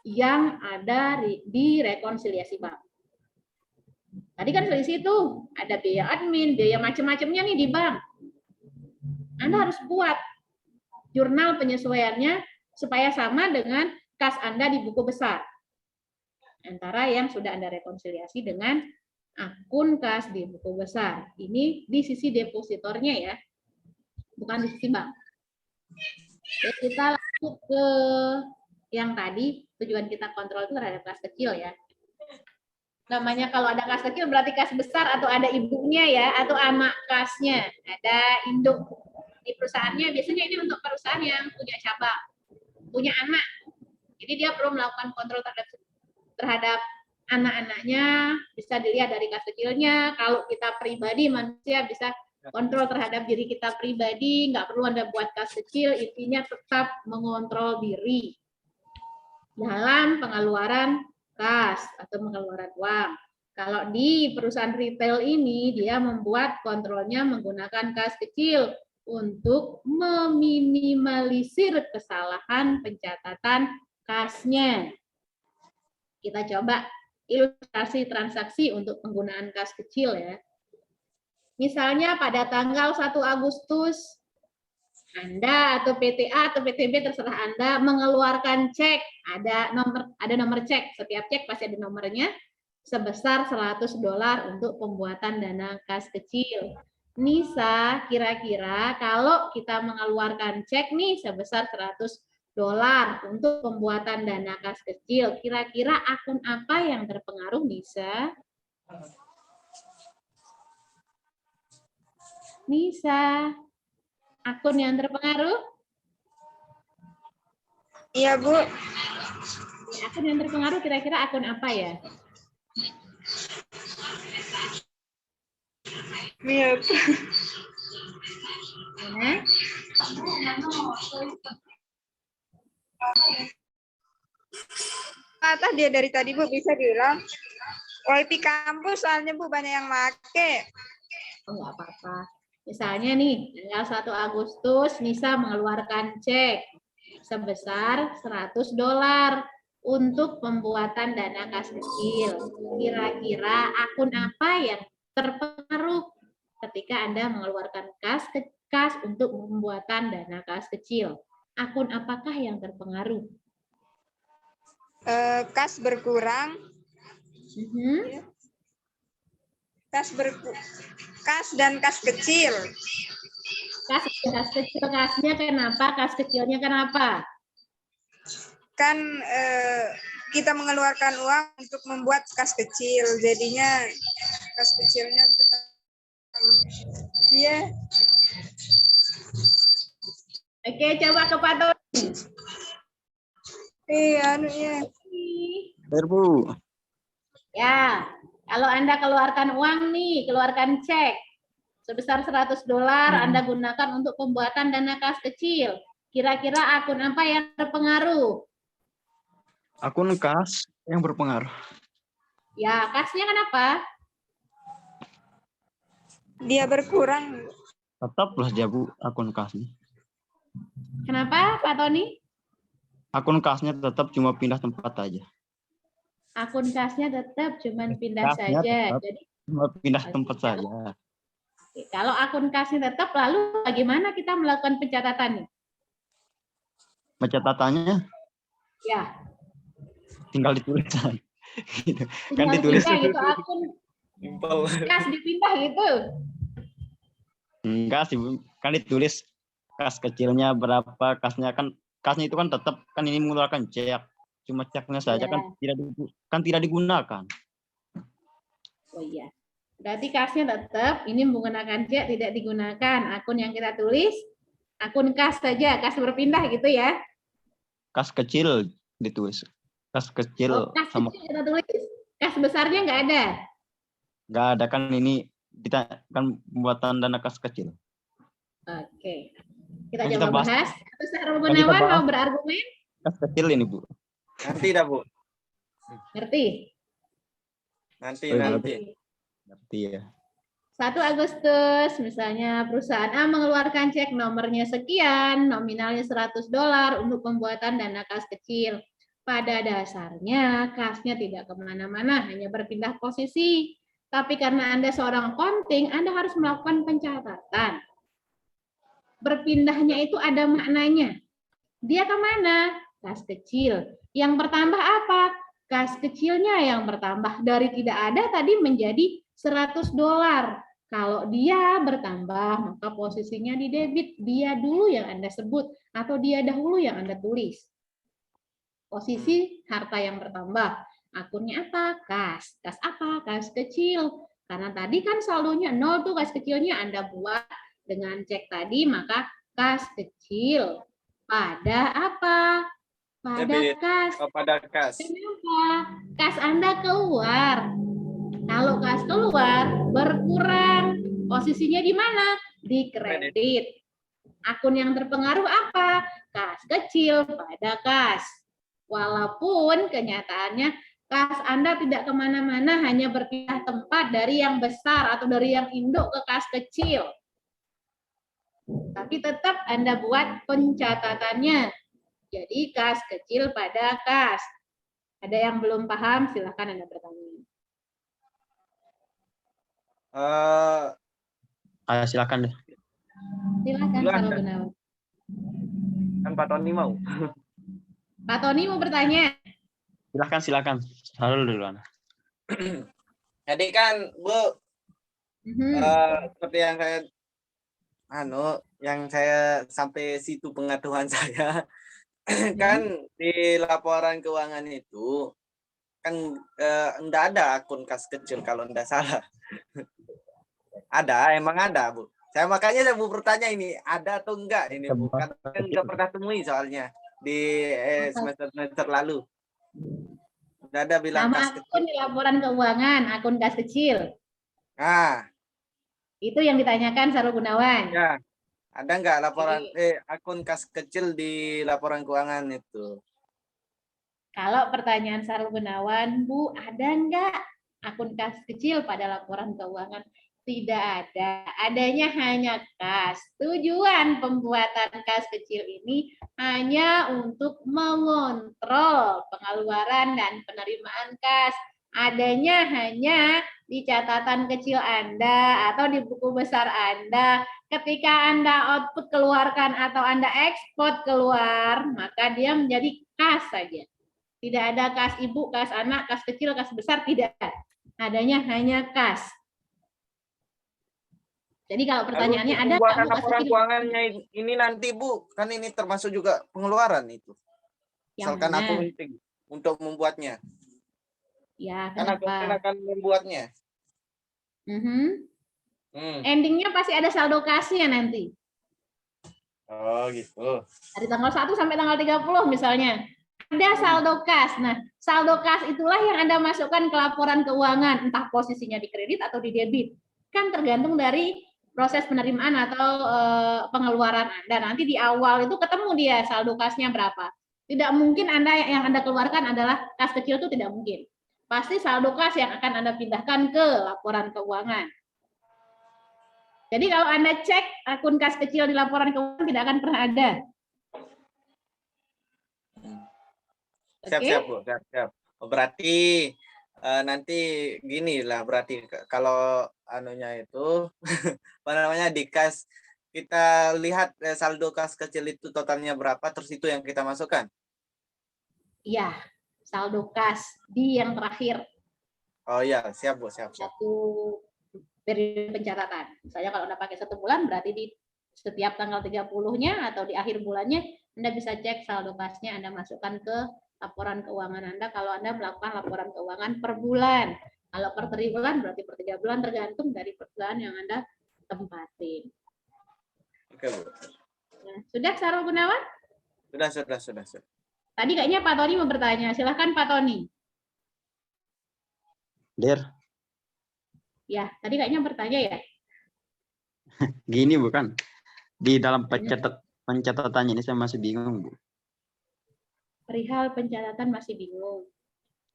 yang ada di rekonsiliasi bank. Tadi kan selisih itu ada biaya admin, biaya macam-macamnya nih di bank. Anda harus buat jurnal penyesuaiannya supaya sama dengan kas Anda di buku besar. Antara yang sudah Anda rekonsiliasi dengan akun kas di buku besar. Ini di sisi depositornya ya, bukan di sisi bank. Oke, kita lanjut ke yang tadi, tujuan kita kontrol itu terhadap kas kecil ya. Namanya kalau ada kas kecil berarti kas besar atau ada ibunya ya, atau anak kasnya, ada induk di perusahaannya. Biasanya ini untuk perusahaan yang punya cabang, punya anak. Jadi dia perlu melakukan kontrol terhadap anak-anaknya, bisa dilihat dari kas kecilnya. Kalau kita pribadi manusia bisa kontrol terhadap diri kita pribadi, nggak perlu Anda buat kas kecil, intinya tetap mengontrol diri dalam pengeluaran kas atau pengeluaran uang. Kalau di perusahaan retail ini, dia membuat kontrolnya menggunakan kas kecil untuk meminimalisir kesalahan pencatatan kasnya. Kita coba ilustrasi transaksi untuk penggunaan kas kecil ya. Misalnya pada tanggal 1 Agustus, Anda atau PTA atau PTB terserah Anda mengeluarkan cek, ada nomor cek, setiap cek pasti ada nomornya, sebesar $100 untuk pembuatan dana kas kecil. Nisa, kira-kira kalau kita mengeluarkan cek nih sebesar $100 untuk pembuatan dana kas kecil, kira-kira akun apa yang terpengaruh, Nisa? Nisa, akun yang terpengaruh? Iya, Bu. Akun yang terpengaruh kira-kira akun apa ya? Iya, Bu. Nah, Kata dia dari tadi, Bu, bisa bilang WiFi kampus soalnya, Bu, banyak yang make. oh, nggak apa-apa. Misalnya nih, tanggal 1 Agustus, Nisa mengeluarkan cek sebesar $100 untuk pembuatan dana kas kecil. Kira-kira akun apa yang terpengaruh ketika Anda mengeluarkan kas untuk pembuatan dana kas kecil? Akun apakah yang terpengaruh? Kas berkurang. Kas dan kas kecil. Kas kecil, kasnya kenapa? Kas kecilnya kenapa? Kan kita mengeluarkan uang untuk membuat kas kecil, jadinya kas kecilnya iya. Oke, coba ke Pak Tony. Iya. Bu. Ya, kalau Anda keluarkan uang nih, keluarkan cek sebesar $100, Anda gunakan untuk pembuatan dana kas kecil. Kira-kira akun apa yang terpengaruh? Akun kas yang berpengaruh. Ya, kasnya kenapa? Dia berkurang. Tetaplah dia, Bu, akun kasnya. Kenapa, Pak Tony? Akun kasnya tetap cuma pindah tempat aja. Akun kasnya tetap cuma pindah Kasnya saja. tetap Jadi cuma pindah tempat saja. kalau akun kasnya tetap, lalu bagaimana kita melakukan pencatatannya? Pencatatannya Ya, tinggal ditulis. Gitu. Kan Tinggal ditulis pindah gitu akun Simpel. kas dipindah gitu. enggak sih, Bu. Kan ditulis kas kecilnya berapa, kasnya itu kan tetap kan ini mengeluarkan cek. Cuma ceknya saja Iya. kan tidak digunakan. Oh iya. Berarti kasnya tetap ini menggunakan cek tidak digunakan. Akun yang kita tulis akun kas saja, kas berpindah gitu ya. Kas kecil ditulis. Kas kecil Oh, kas sama kecil kita tulis. Kas besarnya nggak ada. enggak ada kan ini kita kan pembuatan dana kas kecil. Oke. Kita Kan kita coba bahas- bahas. Atau Sahrul kan kita Gunawan bahas. mau berargumen? Kas kecil ini, Bu. Nanti dah, Bu. Ngerti? Nanti, Oh, iya. nanti. Ngerti ya. 1 Agustus, misalnya perusahaan A mengeluarkan cek nomornya sekian, nominalnya $100 untuk pembuatan dana kas kecil. Pada dasarnya, kasnya tidak kemana-mana, hanya berpindah posisi. Tapi karena Anda seorang accounting, Anda harus melakukan pencatatan. Berpindahnya itu ada maknanya. Dia kemana? Kas kecil. Yang bertambah apa? Kas kecilnya yang bertambah. Dari tidak ada tadi menjadi $100. Kalau dia bertambah, maka posisinya di debit. Dia dulu yang Anda sebut, atau dia dahulu yang Anda tulis. Posisi harta yang bertambah. Akunnya apa? Kas. Kas apa? Kas kecil. Karena tadi kan saldonya 0 tuh kas kecilnya Anda buat dengan cek tadi, maka kas kecil. Pada apa? Pada Debit. kas. Oh, pada kas. Kenapa? Kas Anda keluar. Kalau kas keluar, berkurang. Posisinya di mana? Di kredit. Akun yang terpengaruh apa? Kas kecil pada kas. Walaupun kenyataannya kas Anda tidak kemana-mana, hanya berpindah tempat dari yang besar atau dari yang induk ke kas kecil. Tapi tetap Anda buat pencatatannya. Jadi kas kecil pada kas. Ada yang belum paham, silakan Anda bertanya. Silakan deh. Silakan Silakan. Sahrul Gunawan. Kan Pak Tony mau. Pak Tony mau bertanya. Silakan. Harul duluan. Jadi kan, Bu, Mhm. seperti yang saya sampai situ pengetahuan saya, kan di laporan keuangan itu kan enggak ada akun kas kecil kalau enggak salah. Ada, emang ada, Bu. Makanya saya mau bertanya ini, ada atau enggak ini, Bu? Karena kan enggak pernah temui soalnya di semester lalu. Enggak ada bilang Nama kas akun kecil. di laporan keuangan, akun kas kecil. Ah, Itu yang ditanyakan Sahrul Gunawan. ya. Ada enggak akun kas kecil di laporan keuangan itu? Kalau pertanyaan Sahrul Gunawan, Bu, ada enggak akun kas kecil pada laporan keuangan? Tidak ada. Adanya hanya kas. Tujuan pembuatan kas kecil ini hanya untuk mengontrol pengeluaran dan penerimaan kas. Adanya hanya di catatan kecil Anda atau di buku besar Anda. Ketika Anda output keluarkan atau Anda ekspor keluar, maka dia menjadi kas saja. Tidak ada kas ibu, kas anak, kas kecil, kas besar, tidak. Adanya hanya kas. Jadi kalau pertanyaannya ada nggak, pembuatan Bu, kas laporan kecil? keuangannya ini nanti, Bu, kan ini termasuk juga pengeluaran itu. Yang Misalkan mana? aku penting untuk membuatnya. Ya, Kan aku kenapa? akan membuatnya. Endingnya pasti ada saldo kasnya nanti. Oh, gitu. Dari tanggal 1 sampai tanggal 30 misalnya. Ada saldo kas. Nah, saldo kas itulah yang Anda masukkan ke laporan keuangan, entah posisinya di kredit atau di debit. Kan tergantung dari proses penerimaan atau pengeluaran Anda. Nanti di awal itu ketemu dia saldo kasnya berapa. Tidak mungkin yang Anda keluarkan adalah kas kecil, itu tidak mungkin. Pasti saldo kas yang akan Anda pindahkan ke laporan keuangan. Jadi kalau Anda cek akun kas kecil di laporan keuangan tidak akan pernah ada. Siap, Bu. Siap. Berarti nanti gini lah, berarti kalau anunya itu apa namanya di kas kita lihat saldo kas kecil itu totalnya berapa, terus itu yang kita masukkan. Iya, saldo kas di yang terakhir Oh iya, siap Bu, siap. satu periode pencatatan. Misalnya kalau Anda pakai 1 bulan, berarti di setiap tanggal 30-nya atau di akhir bulannya, Anda bisa cek saldo kasnya, Anda masukkan ke laporan keuangan Anda kalau Anda melakukan laporan keuangan per bulan. Kalau per triwulan, berarti per 3 bulan, tergantung dari bulan yang Anda tempatin. Oke Bu. Nah, sudah, Sarul Gunawan? Sudah. Tadi kayaknya Pak Tony mau bertanya. Silahkan Pak Tony. Der, Ya, tadi kayaknya bertanya ya. gini bukan. Di dalam pencatatannya ini saya masih bingung, Bu. Perihal pencatatan masih bingung.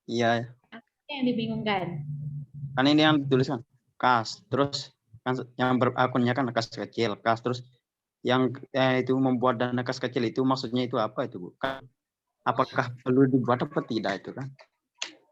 Iya, Apa yang dibingungkan? kan ini yang dituliskan kas, terus kan yang akunnya kan kas kecil, kas, terus yang itu membuat dana kas kecil itu maksudnya itu apa itu, Bu? Apakah perlu dibuat apa tidak itu kan?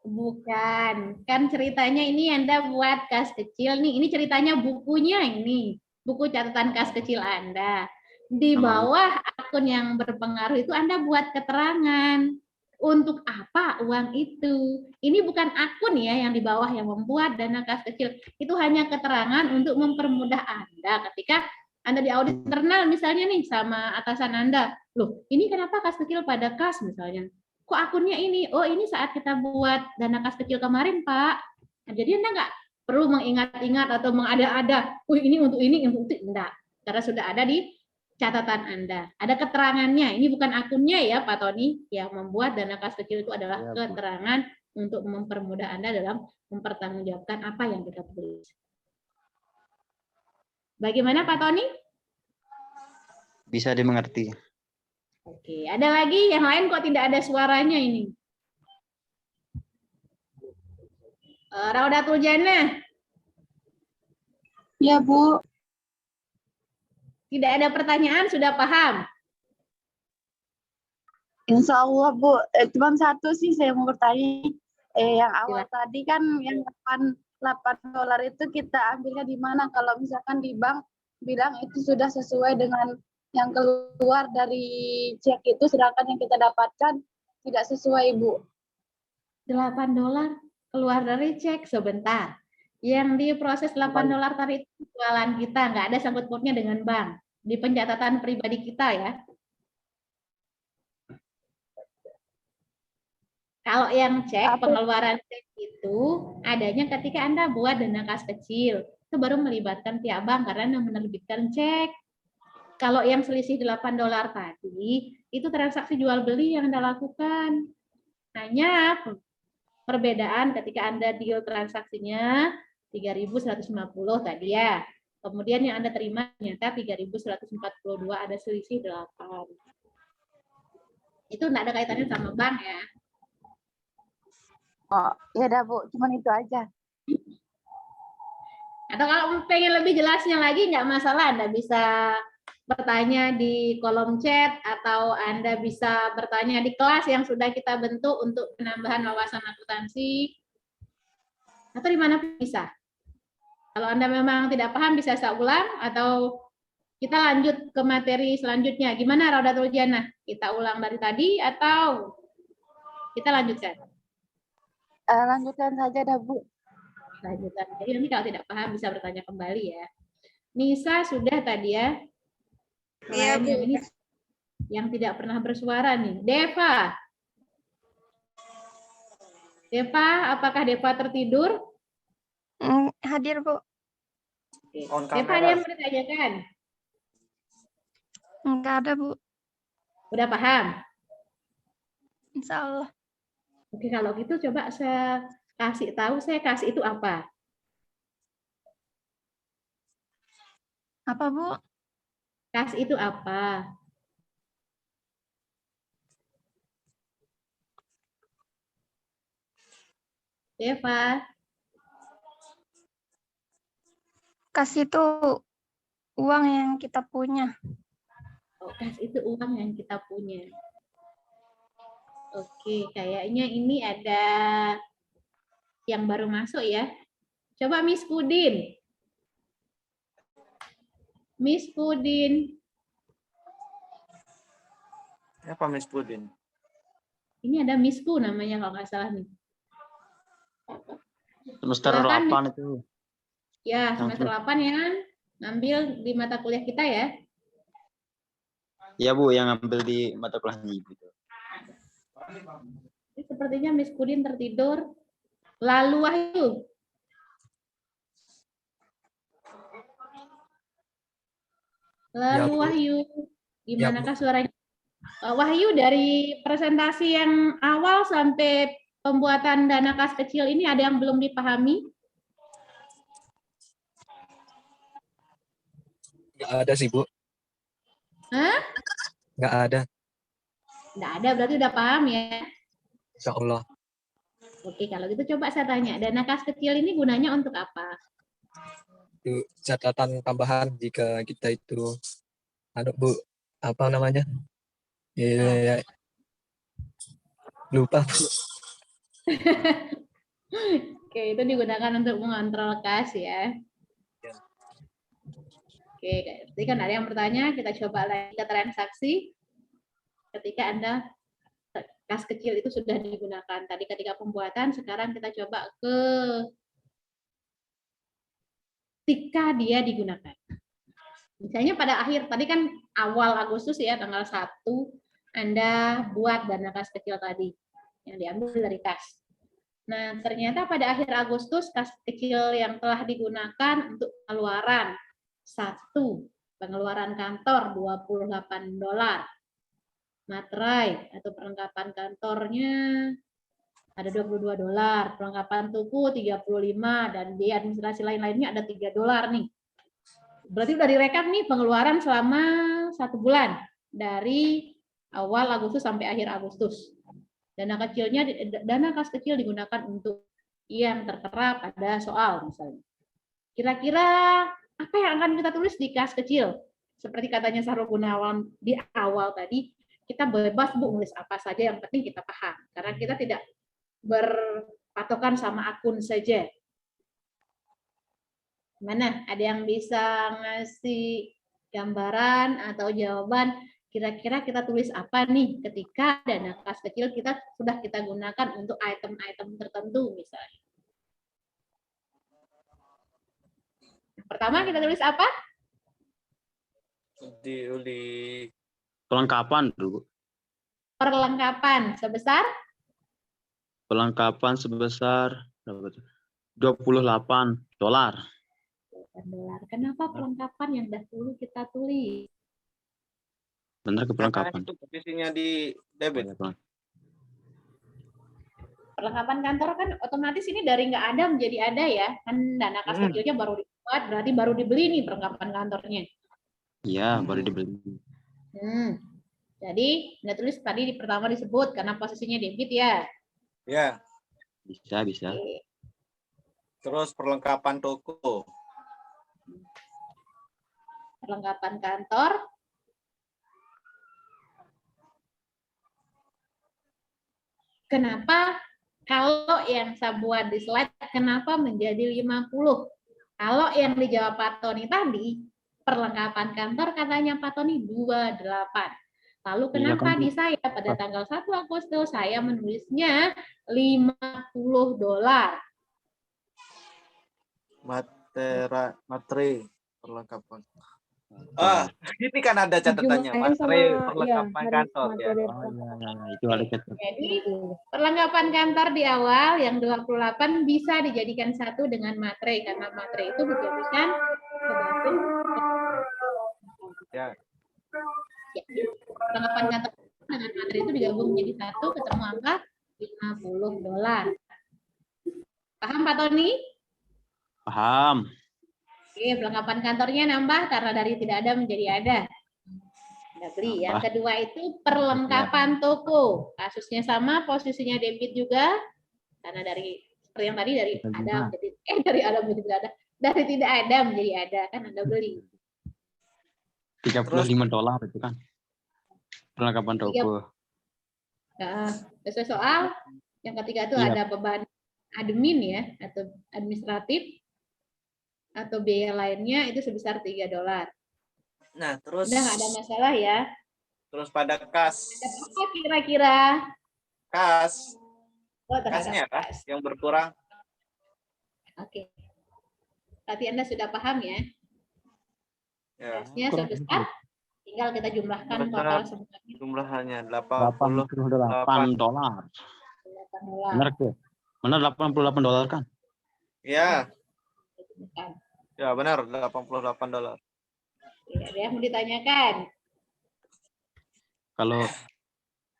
Bukan, kan ceritanya ini Anda buat kas kecil nih. Ini ceritanya bukunya ini, buku catatan kas kecil Anda. Di bawah akun yang berpengaruh itu Anda buat keterangan. Untuk apa uang itu? Ini bukan akun ya yang di bawah yang membuat dana kas kecil. Itu hanya keterangan untuk mempermudah Anda ketika Anda di audit internal misalnya nih sama atasan Anda. Loh, ini kenapa kas kecil pada kas misalnya? Kok akunnya ini? Oh, ini saat kita buat dana kas kecil kemarin, Pak. Nah, jadi Anda nggak perlu mengingat-ingat atau mengada-ada, ini untuk ini, untuk itu. Enggak. Karena sudah ada di catatan Anda. Ada keterangannya. Ini bukan akunnya ya, Pak Tony. Yang membuat dana kas kecil itu adalah keterangan untuk mempermudah Anda dalam mempertanggungjawabkan apa yang kita tulis. Bagaimana, Pak Tony? Bisa dimengerti. Oke, ada lagi yang lain kok tidak ada suaranya ini. Raudatul Jannah. Ya, Bu. Tidak ada pertanyaan, sudah paham? Insya Allah, Bu. Cuma satu sih saya mau bertanya. Yang awal tadi kan yang $8 itu kita ambilnya di mana? Kalau misalkan di bank bilang itu sudah sesuai dengan yang keluar dari cek itu, sedangkan yang kita dapatkan tidak sesuai, Bu. $8 keluar dari cek sebentar. Yang diproses $8 tadi itu jualan kita, nggak ada sangkut pautnya dengan bank. Di pencatatan pribadi kita ya. Kalau yang cek, pengeluaran cek itu adanya ketika Anda buat dana kas kecil. Itu baru melibatkan pihak bank karena Anda menerbitkan cek. Kalau yang selisih $8 tadi, itu transaksi jual beli yang Anda lakukan. Hanya perbedaan ketika Anda deal transaksinya 3.150 tadi ya. Kemudian yang Anda terima ternyata 3.142 ada selisih 8. Itu enggak ada kaitannya sama bank ya. Oh, ya dah, Bu. Cuman itu aja. Atau kalau pengen lebih jelasnya lagi nggak masalah, Anda bisa bertanya di kolom chat atau Anda bisa bertanya di kelas yang sudah kita bentuk untuk penambahan wawasan akuntansi. Atau di mana bisa. Kalau Anda memang tidak paham bisa saya ulang atau kita lanjut ke materi selanjutnya. Gimana Raudatul Jannah? Kita ulang dari tadi atau kita lanjutkan? Lanjutkan saja dah, Bu. Lanjutkan. Jadi nanti kalau tidak paham bisa bertanya kembali ya. Nisa sudah tadi ya. Iya, Bu. Ini yang tidak pernah bersuara nih. Deva. Deva, apakah Deva tertidur? Hadir, Bu. Deva ada yang bertanyakan? Enggak ada, Bu. Udah paham? Insya Allah. Oke, kalau gitu coba saya kasih tahu, saya kasih itu apa? Apa, Bu? Kasih itu apa? Deva. Kas itu uang yang kita punya. Oh, kas itu uang yang kita punya. Oke, kayaknya ini ada yang baru masuk ya. Coba Miss Pudin. Miss Pudin. Apa Miss Pudin? Ini ada Misku namanya kalau nggak salah nih. Semester Silakan, 8 itu. Ya, Yang semester 8 ya. Ngambil di mata kuliah kita ya. Ya Bu, yang ambil di mata kuliahnya Ibu itu. Ini sepertinya Miss Kudin tertidur. Lalu Wahyu. Lalu Bu. Wahyu. Ya, Bu. Gimanakah suaranya? Wahyu, dari presentasi yang awal sampai pembuatan dana kas kecil ini ada yang belum dipahami? Nggak ada sih, Bu. Hah? Nggak ada. Nggak ada, berarti udah paham ya? Insya Allah. Oke, kalau gitu coba saya tanya, dana kas kecil ini gunanya untuk apa? Itu catatan tambahan jika kita itu, Bu, apa namanya? Ya, lupa, Bu. Oke, itu digunakan untuk mengontrol kas ya. Oke, tadi kan ada yang bertanya, kita coba lagi ke transaksi. Ketika Anda kas kecil itu sudah digunakan. Tadi ketika pembuatan, sekarang kita coba ke ketika dia digunakan. Misalnya pada akhir, tadi kan awal Agustus ya, tanggal 1, Anda buat dana kas kecil tadi, yang diambil dari kas. Nah, ternyata pada akhir Agustus, kas kecil yang telah digunakan untuk pengeluaran. 1, pengeluaran kantor $28. Materai atau perlengkapan kantornya ada $22, perlengkapan tuku 35, dan biaya administrasi lain-lainnya ada $3 nih. Berarti udah direkap nih pengeluaran selama 1 bulan dari awal Agustus sampai akhir Agustus. Dana kas kecil digunakan untuk yang tertera pada soal misalnya. Kira-kira apa yang akan kita tulis di kas kecil? Seperti katanya Sahrul Gunawan di awal tadi, kita bebas Bu nulis apa saja, yang penting kita paham. Karena kita tidak berpatokan sama akun saja. Mana? Ada yang bisa ngasih gambaran atau jawaban, kira-kira kita tulis apa nih ketika dana kas kecil kita sudah kita gunakan untuk item-item tertentu misalnya. Pertama kita tulis apa? Di Perlengkapan dulu. Perlengkapan sebesar $28. Kenapa perlengkapan yang dahulu kita tulis? Benar ke karena perlengkapan. itu posisinya di debit. Perlengkapan kantor kan otomatis ini dari nggak ada menjadi ada ya. Kan dana kas kecilnya baru dibuat, berarti baru dibeli nih perlengkapan kantornya. Iya, baru dibeli. Jadi, Anda tulis tadi pertama disebut karena posisinya debit ya. Ya. Bisa. Oke. Terus perlengkapan toko. Perlengkapan kantor. Kenapa kalau yang saya buat di slide, kenapa menjadi 50? Kalau yang dijawab Pak Tony tadi, perlengkapan kantor katanya Pak Tony 28. Lalu kenapa di saya pada tanggal 1 Agustus saya menulisnya $50? Materi perlengkapan. Ini kan ada catatannya, materi perlengkapan kantor ya. Itu ada catat. Jadi perlengkapan kantor di awal yang 28 bisa dijadikan satu dengan materai karena materai itu dijadikan sebagai Ya. Perlengkapan kantor dengan materai itu digabung menjadi satu, ketemu angka $50. Paham Pak Tony? Paham. Oke, perlengkapan kantornya nambah karena dari tidak ada menjadi ada. Anda beli. Yang kedua itu perlengkapan toko. Kasusnya sama, posisinya debit juga. Karena dari seperti yang tadi dari ada menjadi dari ada menjadi tidak ada. Dari tidak ada menjadi ada, kan Anda beli. $35 itu kan. Perlengkapan toko. Nah, sesuai soal yang ketiga itu ada beban admin ya atau administratif atau biaya lainnya itu sebesar $3. Nah, terus udah nggak ada masalah ya. Terus pada kas. Ada apa kira-kira? kas. Oh, terhadap Kasnya kan kas. yang berkurang. Oke. Berarti Anda sudah paham ya? Ya. Kasnya sebesar, tinggal kita jumlahkan total semuanya. Jumlahannya 88 dolar. Benar tuh. Benar $88 kan? Ya, Bukan. ya benar $88. Tidak ada yang mau ditanyakan. Kalau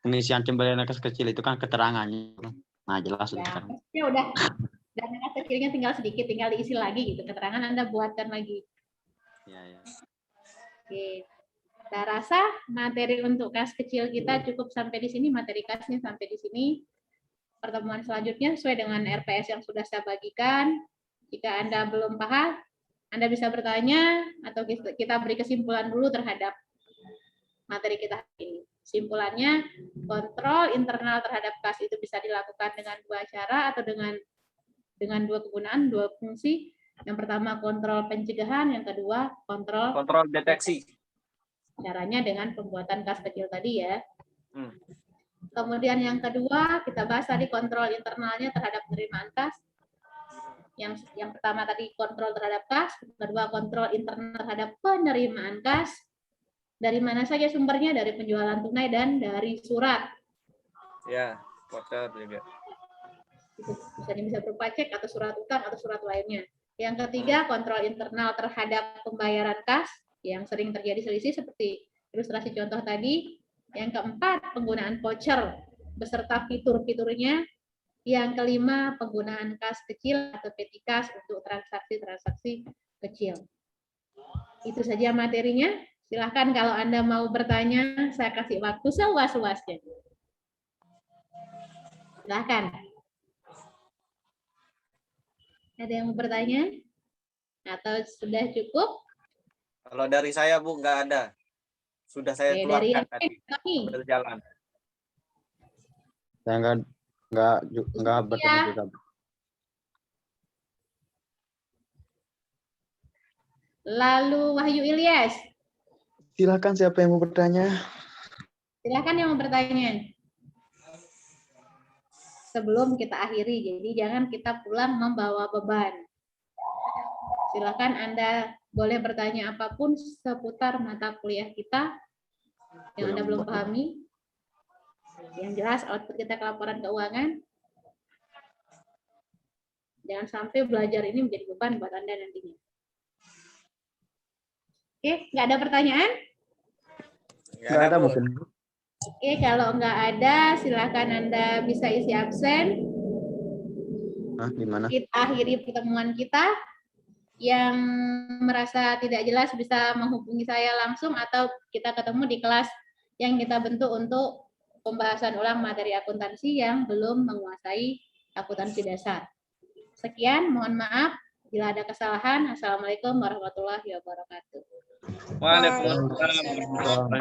pengisian kembalian kas kecil itu kan keterangannya. Nah, jelas Ya, sekarang. kasnya udah. Dan kas kecilnya tinggal sedikit, tinggal diisi lagi gitu. Keterangan Anda buatkan lagi. Ya, ya. Oke. Saya rasa materi untuk kas kecil kita cukup sampai di sini, materi kasnya sampai di sini. Pertemuan selanjutnya sesuai dengan RPS yang sudah saya bagikan. Jika Anda belum paham, Anda bisa bertanya atau kita beri kesimpulan dulu terhadap materi kita hari ini. Simpulannya, kontrol internal terhadap kas itu bisa dilakukan dengan dua cara atau dengan dua kegunaan, dua fungsi. Yang pertama kontrol pencegahan, yang kedua kontrol deteksi. Caranya dengan pembuatan kas kecil tadi ya. Kemudian yang kedua kita bahas tadi kontrol internalnya terhadap penerimaan kas. Yang pertama tadi kontrol terhadap kas, kedua kontrol internal terhadap penerimaan kas. Dari mana saja sumbernya? Dari penjualan tunai dan dari surat. Ya, voucher juga. Itu bisa berupa cek atau surat utang atau surat lainnya. Yang ketiga, kontrol internal terhadap pembayaran kas yang sering terjadi selisih seperti ilustrasi contoh tadi. Yang keempat, penggunaan voucher beserta fitur-fiturnya. Yang kelima, penggunaan kas kecil atau petty cash untuk transaksi-transaksi kecil. Itu saja materinya. Silahkan kalau Anda mau bertanya, saya kasih waktu seluas-luasnya. Silahkan. Ada yang mau bertanya? Atau sudah cukup? Kalau dari saya, Bu, nggak ada. Sudah saya Dari keluarkan tadi. kami. Berjalan. Saya nggak bertemu juga. Lalu Wahyu Ilyas. Silakan siapa yang mau bertanya? Silakan yang mau bertanya. Sebelum kita akhiri, jadi jangan kita pulang membawa beban. Silakan Anda boleh bertanya apapun seputar mata kuliah kita yang Anda belum pahami. Yang jelas output kita ke laporan keuangan. Jangan sampai belajar ini menjadi beban buat Anda nantinya. Oke, nggak ada pertanyaan? Nggak ada mungkin. Oke, kalau nggak ada, silakan Anda bisa isi absen. Gimana? Kita akhiri pertemuan kita. Yang merasa tidak jelas bisa menghubungi saya langsung atau kita ketemu di kelas yang kita bentuk untuk pembahasan ulang materi akuntansi yang belum menguasai akuntansi dasar. Sekian, mohon maaf bila ada kesalahan. Assalamualaikum warahmatullahi wabarakatuh. Waalaikumsalam.